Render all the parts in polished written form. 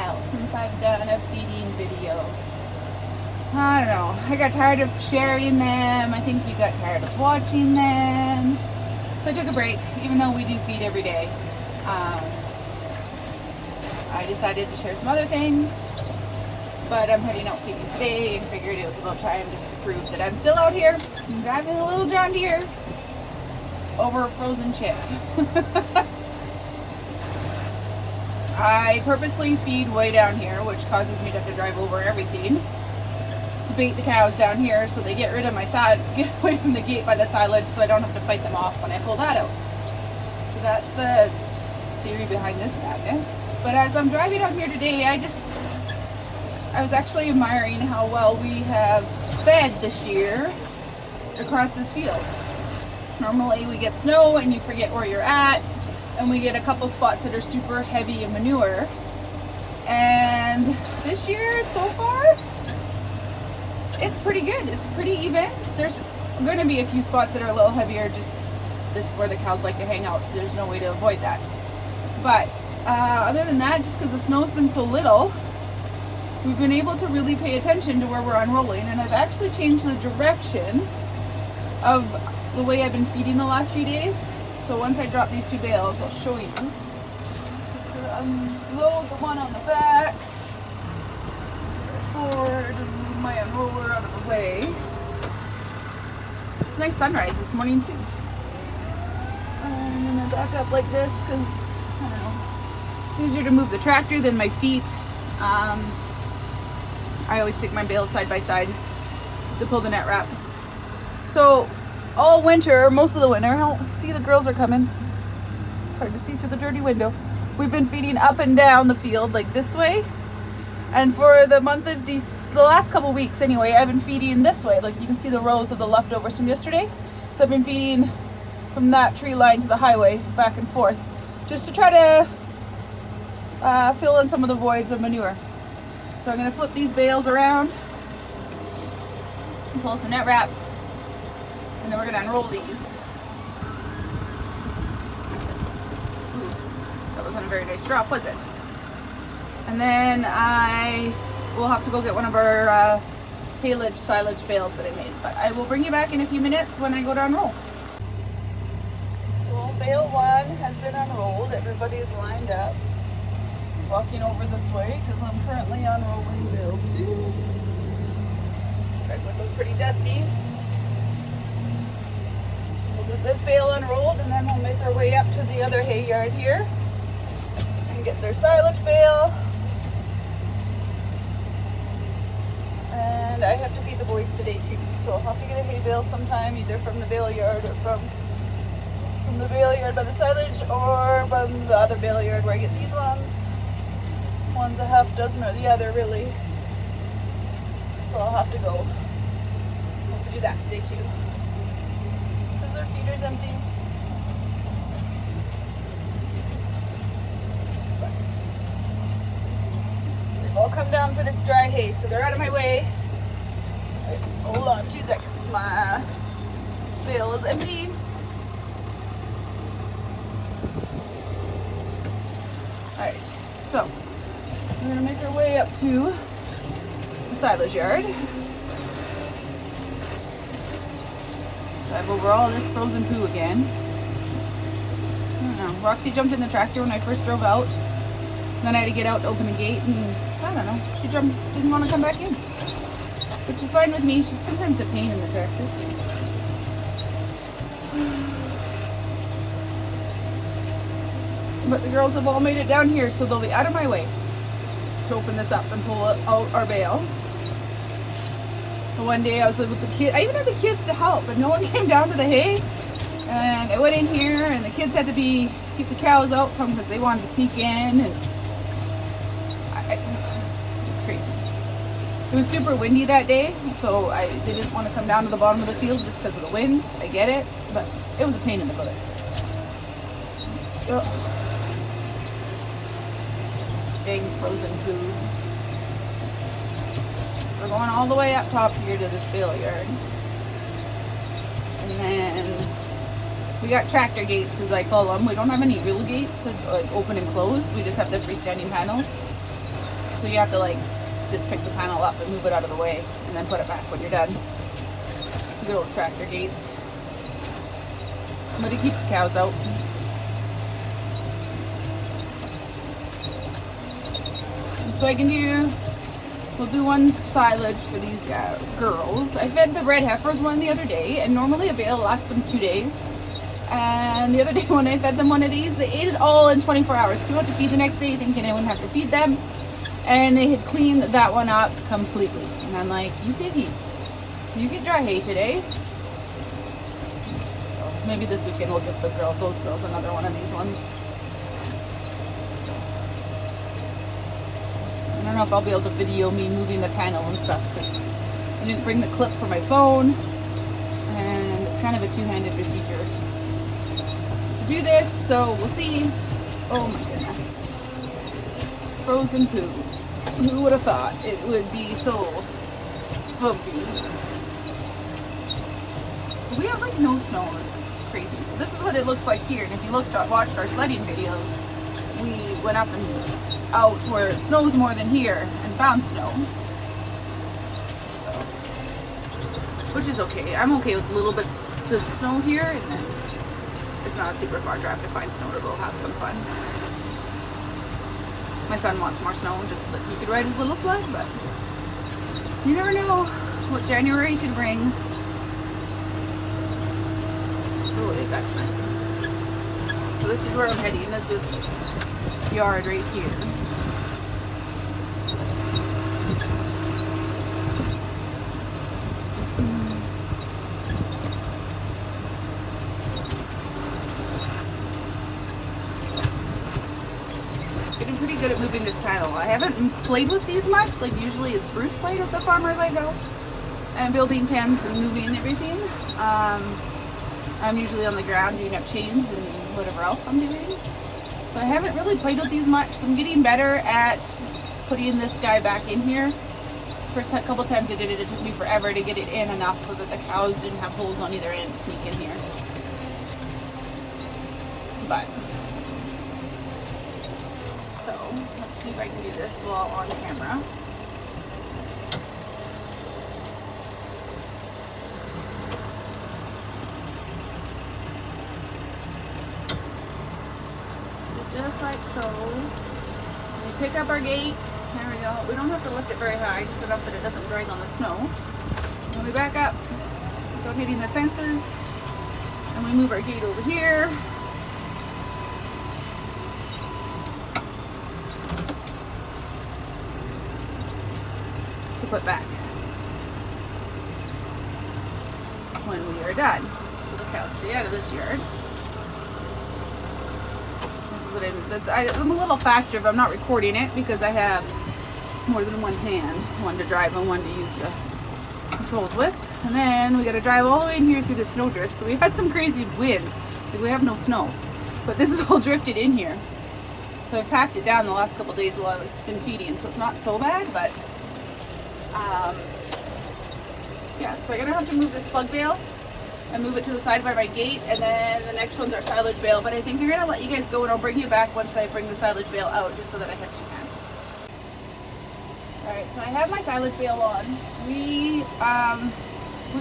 while since I've done a feeding video. I don't know. I got tired of sharing them. I think you got tired of watching them. So I took a break, even though we do feed every day. I decided to share some other things, but I'm heading out feeding today and figured it was about time just to prove that I'm still out here. I'm driving a little John Deere over a frozen chip. I purposely feed way down here, which causes me to have to drive over everything to bait the cows down here so they get rid of my get away from the gate by the silage so I don't have to fight them off when I pull that out. So that's the theory behind this madness. But as I'm driving out here today, I was actually admiring how well we have fed this year across this field. Normally we get snow and you forget where you're at, and we get a couple spots that are super heavy in manure. And this year so far, it's pretty good. It's pretty even. There's going to be a few spots that are a little heavier, just this is where the cows like to hang out. There's no way to avoid that. But other than that, just because the snow's been so little, we've been able to really pay attention to where we're unrolling, and I've actually changed the direction of the way I've been feeding the last few days. So once I drop these two bales, I'll show you. Just gonna unload the one on the back, forward, and move my unroller out of the way. It's a nice sunrise this morning too. I'm gonna back up like this because I don't know, it's easier to move the tractor than my feet. I always stick my bales side by side to pull the net wrap. So all winter, most of the winter, see the girls are coming. It's hard to see through the dirty window. We've been feeding up and down the field like this way. And for the month of the last couple weeks anyway, I've been feeding this way. Like you can see the rows of the leftovers from yesterday. So I've been feeding from that tree line to the highway back and forth, just to try to fill in some of the voids of manure. So I'm going to flip these bales around and pull some net wrap, and then we're going to unroll these. Ooh, that wasn't a very nice drop, was it? And then I will have to go get one of our haylage silage bales that I made. But I will bring you back in a few minutes when I go to unroll. So bale one has been unrolled. Everybody's lined up. Walking over this way because I'm currently unrolling bale 2. Red window's pretty dusty. So we'll get this bale unrolled and then we'll make our way up to the other hay yard here and get their silage bale. And I have to feed the boys today too, so I'll have to get a hay bale sometime, either from the bale yard or from the bale yard by the silage, or from the other bale yard where I get these ones. One's a half dozen or the other, really. So I'll have to go. I'll have to do that today too, because their feeder's empty. But they've all come down for this dry hay, so they're out of my way. Right, hold on 2 seconds. My bale is empty. Alright, so we're going to make our way up to the silage yard. Drive over all this frozen poo again. I don't know. Roxy jumped in the tractor when I first drove out. Then I had to get out to open the gate, and I don't know. She didn't want to come back in. Which is fine with me. She's sometimes a pain in the tractor. But the girls have all made it down here, so they'll be out of my way to open this up and pull out our bale. The one day I was with the kids, I even had the kids to help, but no one came down to the hay. And I went in here, and the kids had to keep the cows out from, because they wanted to sneak in, and it's crazy. It was super windy that day, so they didn't want to come down to the bottom of the field just because of the wind. I get it, but it was a pain in the butt. Ugh. Dang frozen food. We're going all the way up top here to this bale yard. And then we got tractor gates, as I call them. We don't have any real gates to like open and close. We just have the freestanding panels. So you have to like just pick the panel up and move it out of the way and then put it back when you're done. Good old tractor gates. But it keeps the cows out. So we'll do one silage for these girls. I fed the red heifers one the other day, and normally a bale lasts them 2 days. And the other day when I fed them one of these, they ate it all in 24 hours. Came out to feed the next day thinking I wouldn't have to feed them. And they had cleaned that one up completely. And I'm like, you piggies, you get dry hay today. So maybe this weekend we'll give those girls another one of these ones. I don't know if I'll be able to video me moving the panel and stuff because I didn't bring the clip for my phone, and it's kind of a two-handed procedure to do this, so we'll see. Oh my goodness. Frozen poo. Who would have thought it would be so bumpy? We have like no snow. This is crazy. So this is what it looks like here, and if you watched our sledding videos, we went up and out where it snows more than here and found snow. So, which is okay. I'm okay with a little bit of snow here, and then it's not a super far drive to find snow to go have some fun. My son wants more snow just so that he could ride his little sled, but you never know what January can bring. Oh, that's nice. So this is where I'm heading, is this yard right here. Getting pretty good at moving this panel. I haven't played with these much. Like usually it's Bruce playing with the farmers I go and building pens and moving everything. I'm usually on the ground doing up chains and whatever else I'm doing. So I haven't really played with these much. So I'm getting better at putting this guy back in here. First couple times I did it, it took me forever to get it in enough so that the cows didn't have holes on either end to sneak in here. But, so let's see if I can do this while on camera. Just like so. We pick up our gate. There we go. We don't have to lift it very high, just enough that it doesn't drag on the snow. Then we back up, without hitting the fences, and we move our gate over here. To put back when we are done. So the cows stay out of this yard. I'm a little faster if I'm not recording it because I have more than one hand, one to drive and one to use the controls with. And then we got to drive all the way in here through the snowdrift. So we had some crazy wind. Like we have no snow, but this is all drifted in here. So I've packed it down the last couple of days while I was been feeding, so it's not so bad. But yeah, so I'm gonna have to move this plug bale and move it to the side by my gate, and then the next one's our silage bale. But I think I'm gonna let you guys go and I'll bring you back once I bring the silage bale out, just so that I have two hands. Alright, so I have my silage bale on. We've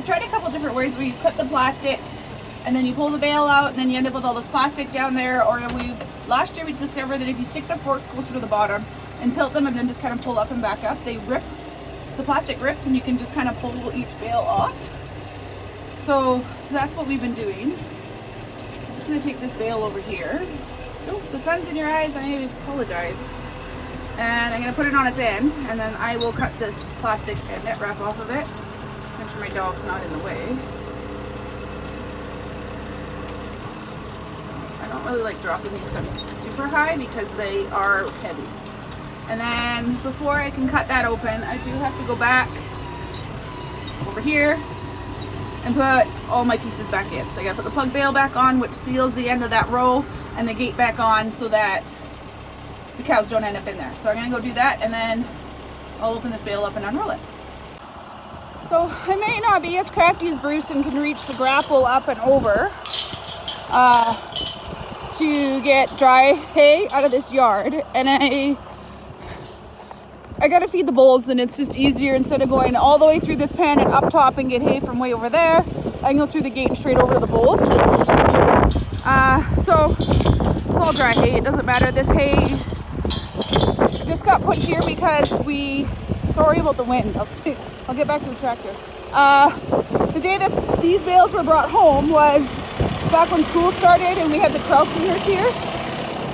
tried a couple different ways where you cut the plastic and then you pull the bale out and then you end up with all this plastic down there, or last year we discovered that if you stick the forks closer to the bottom and tilt them and then just kind of pull up and back up, they rip, the plastic rips, and you can just kind of pull each bale off. So that's what we've been doing. I'm just going to take this bale over here. Oh, the sun's in your eyes, I apologize. And I'm going to put it on its end, and then I will cut this plastic and net wrap off of it. Make sure my dog's not in the way. I don't really like dropping these guns super high because they are heavy. And then before I can cut that open, I do have to go back over here and put all my pieces back in. So I gotta put the plug bale back on, which seals the end of that row, and the gate back on so that the cows don't end up in there. So I'm gonna go do that, and then I'll open this bale up and unroll it. So I may not be as crafty as Bruce and can reach the grapple up and over to get dry hay out of this yard, and I gotta feed the bulls, and it's just easier instead of going all the way through this pen and up top and get hay from way over there. I can go through the gate and straight over to the bulls. So it's all dry hay, it doesn't matter. This hay just got put here because sorry about the wind. I'll get back to the tractor. The day these bales were brought home was back when school started and we had the trail cleaners here.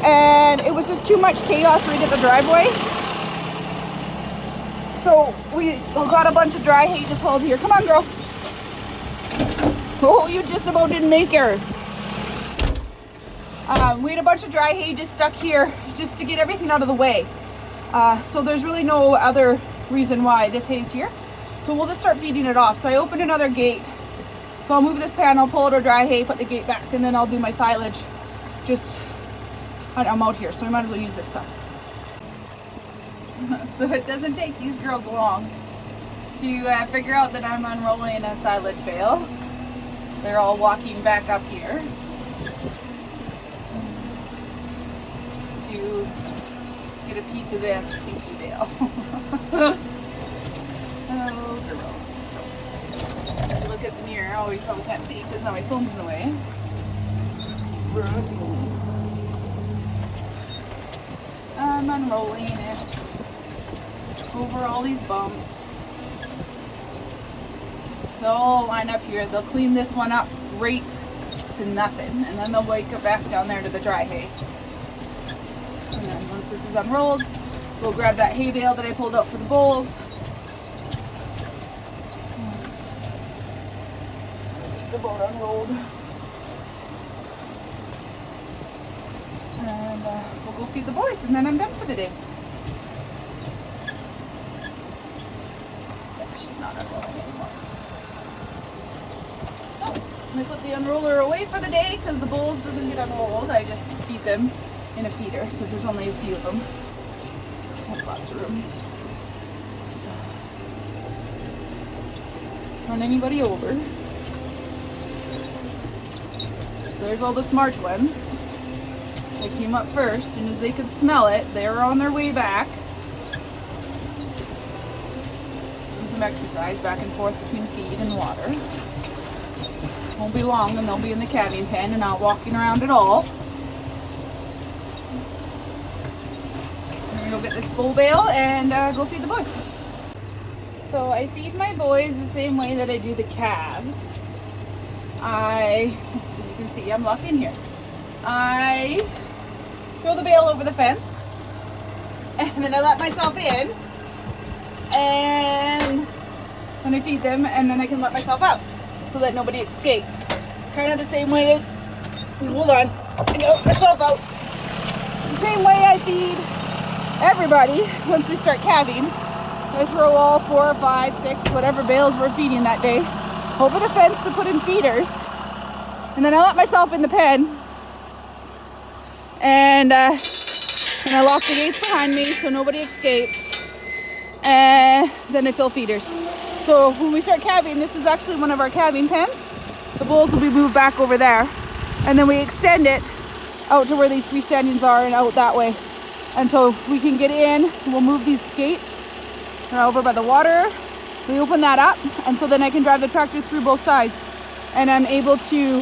And it was just too much chaos right at the driveway. So we got a bunch of dry hay just hauled here. Come on, girl. Oh, you just about didn't make her. We had a bunch of dry hay just stuck here just to get everything out of the way. So there's really no other reason why this hay's here. So we'll just start feeding it off. So I opened another gate. So I'll move this pan, I'll pull out our dry hay, put the gate back, and then I'll do my silage. I'm out here, so we might as well use this stuff. So it doesn't take these girls long to figure out that I'm unrolling a silage bale. They're all walking back up here to get a piece of this stinky bale. Oh, girls. Look at the mirror. Oh, you probably can't see because now my phone's in the way. I'm unrolling it over all these bumps. They'll all line up here. They'll clean this one up right to nothing, and then they'll wake it back down there to the dry hay. And then once this is unrolled, we'll grab that hay bale that I pulled out for the bulls. Just about unrolled. And we'll go feed the boys, and then I'm done for the day. Yeah, she's not unrolling anymore. So, I put the unroller away for the day because the bulls doesn't get unrolled. I just feed them in a feeder because there's only a few of them. Have lots of room. So, run anybody over. So there's all the smart ones. They came up first. As soon as they could smell it, they were on their way back. And some exercise back and forth between feed and water. Won't be long and they'll be in the calving pen and not walking around at all. I'm gonna go get this bull bale and go feed the boys. So I feed my boys the same way that I do the calves. As you can see, I'm locked in here. I throw the bale over the fence, and then I let myself in, and then I feed them, and then I can let myself out so that nobody escapes. It's kind of the same way, hold on, I got myself out. The same way I feed everybody once we start calving. I throw all 4 or 5, 6, whatever bales we're feeding that day over the fence to put in feeders, and then I let myself in the pen. And I lock the gates behind me so nobody escapes. And then I fill feeders. So when we start calving, this is actually one of our calving pens. The bulls will be moved back over there. And then we extend it out to where these freestandings are and out that way. And so we can get in, we'll move these gates over by the water. We open that up, and so then I can drive the tractor through both sides. And I'm able to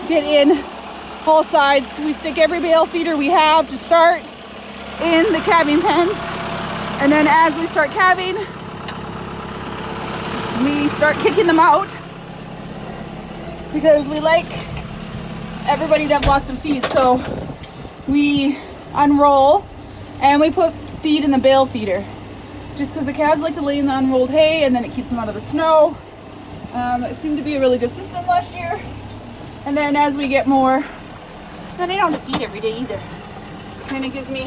get in all sides. We stick every bale feeder we have to start in the calving pens, and then as we start calving, we start kicking them out because we like everybody to have lots of feed. So we unroll and we put feed in the bale feeder just because the calves like to lay in the unrolled hay, and then it keeps them out of the snow. It seemed to be a really good system last year. And then as we get more, and I don't have to feed every day either. It kind of gives me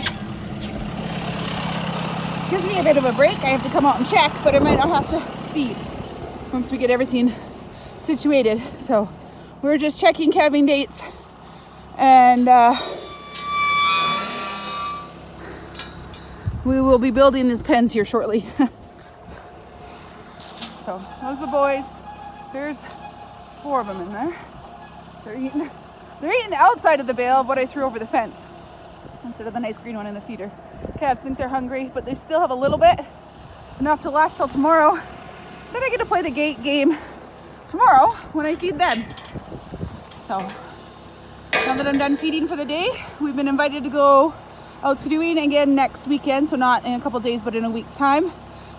a bit of a break. I have to come out and check, but I might not have to feed once we get everything situated. So we're just checking calving dates, and we will be building these pens here shortly. So those are the boys. There's 4 of them in there. They're eating the outside of the bale of what I threw over the fence. instead of the nice green one in the feeder. Calves think they're hungry, but they still have a little bit, enough to last till tomorrow. Then I get to play the gate game tomorrow when I feed them. So now that I'm done feeding for the day, we've been invited to go out skidooing again next weekend, so not in a couple days but in a week's time.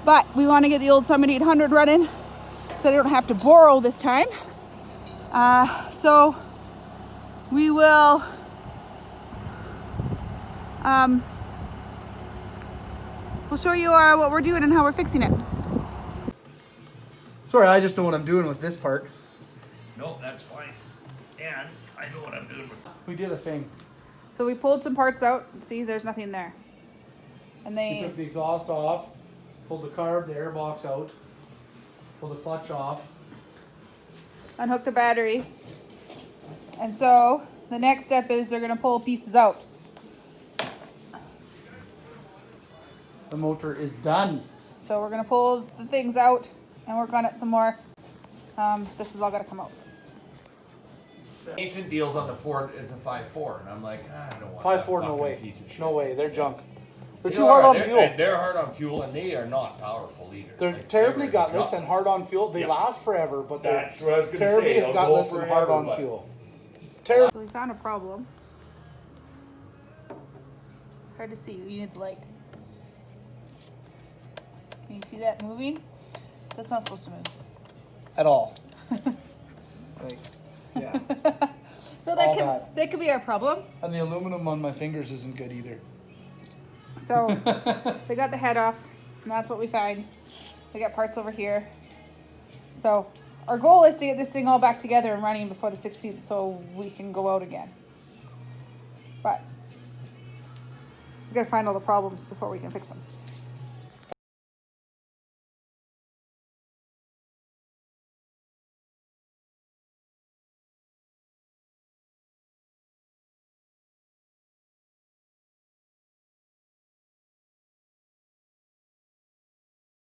But we want to get the old Summit 800 running so I don't have to borrow this time. So we will we'll show you what we're doing and how we're fixing it. Sorry, I just know what I'm doing with this part. No, that's fine. And I know what I'm doing with. We did a thing. So we pulled some parts out. See, there's nothing there. And We they took the exhaust off, pulled the carb, the air box out, pulled the clutch off. unhooked the battery. And so the next step is they're gonna pull pieces out. The motor is done. So we're gonna pull the things out and work on it some more. This is all gonna come out. Mason deals on the Ford is a 5.4, and I'm like, I don't want 5.4, that no fucking way. piece of shit. No way, they're junk. They're They too hard on They're- fuel. and they're hard on fuel, and they are not powerful either. They're Like, terribly they're gutless and gutless. hard on fuel. They Yep. last forever, but they're That's what I was gonna terribly say. They'll go gutless and hard forever, on but- fuel. Terrible. So we found a problem. Hard to see. You need the light. Can you see that moving? That's not supposed to move. At all. Like, yeah. So All that could be our problem. And the aluminum on my fingers isn't good either. So we got the head off, and that's what we find. We got parts over here. So our goal is to get this thing all back together and running before the 16th so we can go out again. But we gotta find all the problems before we can fix them.